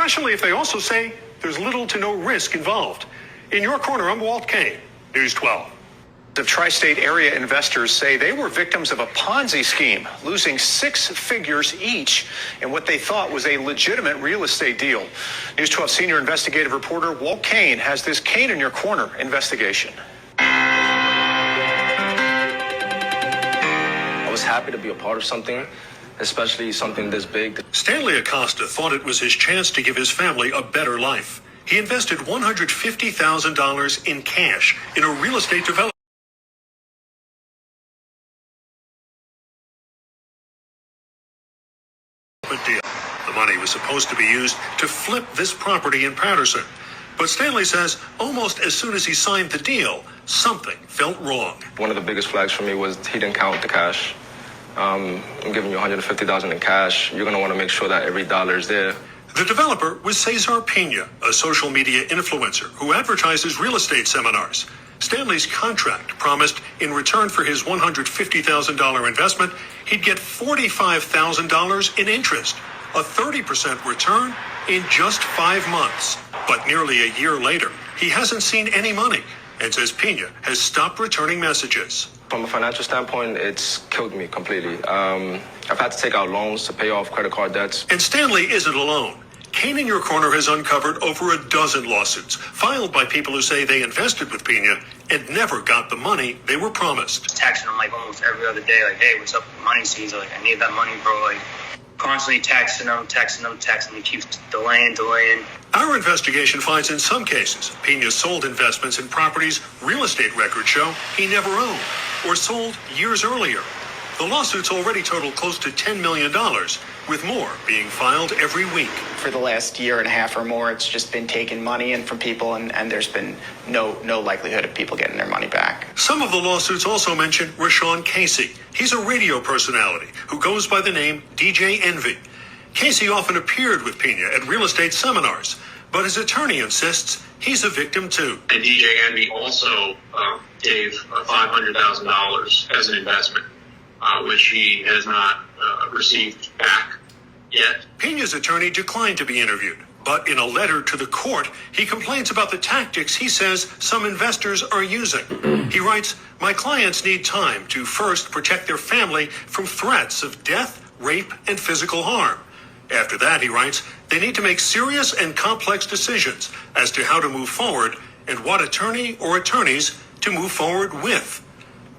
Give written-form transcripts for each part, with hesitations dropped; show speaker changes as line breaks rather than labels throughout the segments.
especially if they also say there's little to no risk involved. In your corner, I'm Walt Kane, News 12.
The tri-state area investors say they were victims of a Ponzi scheme, losing 6 figures each in what they thought was a legitimate real estate deal. News 12 senior investigative reporter Walt Kane has this Kane in Your Corner investigation.
I was happy to be a part of something, especially something this big.
Stanley Acosta thought it was his chance to give his family a better life. He invested $150,000 in cash in a real estate development deal. The money was supposed to be used to flip this property in Patterson. But Stanley says almost as soon as he signed the deal, something felt wrong.
One of the biggest flags for me was he didn't count the cash. I'm giving you $150,000 in cash. You're going to want to make sure that every dollar is there.
The developer was Cesar Pena, a social media influencer who advertises real estate seminars. Stanley's contract promised in return for his $150,000 investment, he'd get $45,000 in interest, a 30% return in just 5 months. But nearly a year later, he hasn't seen any money and says Pena has stopped returning messages.
From a financial standpoint, it's killed me completely. I've had to take out loans to pay off credit card debts.
And Stanley isn't alone. Kane in Your Corner has uncovered over a dozen lawsuits filed by people who say they invested with Pena and never got the money they were promised.
Texting him like almost every other day, like, hey, what's up with the money season? Like, I need that money, bro. Like, constantly texting him. He keeps delaying.
Our investigation finds in some cases, Pena sold investments in properties real estate records show he never owned or sold years earlier. The lawsuits already total close to $10 million, with more being filed every week.
For the last year and a half or more, it's just been taking money in from people, and there's been no likelihood of people getting their money back.
Some of the lawsuits also mention Rashawn Casey. He's a radio personality who goes by the name DJ Envy. Casey often appeared with Pena at real estate seminars, but his attorney insists he's a victim too.
And DJ Envy also gave $500,000 as an investment, which he has not received back yet.
Pena's attorney declined to be interviewed, but in a letter to the court, he complains about the tactics he says some investors are using. He writes, "My clients need time to first protect their family from threats of death, rape, and physical harm. After that," he writes, "they need to make serious and complex decisions as to how to move forward and what attorney or attorneys to move forward with."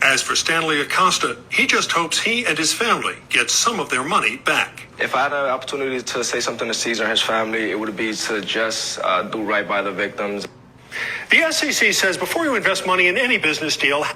As for Stanley Acosta, he just hopes he and his family get some of their money back.
If I had an opportunity to say something to Cesar and his family, it would be to just do right by the victims.
The SEC says before you invest money in any business deal,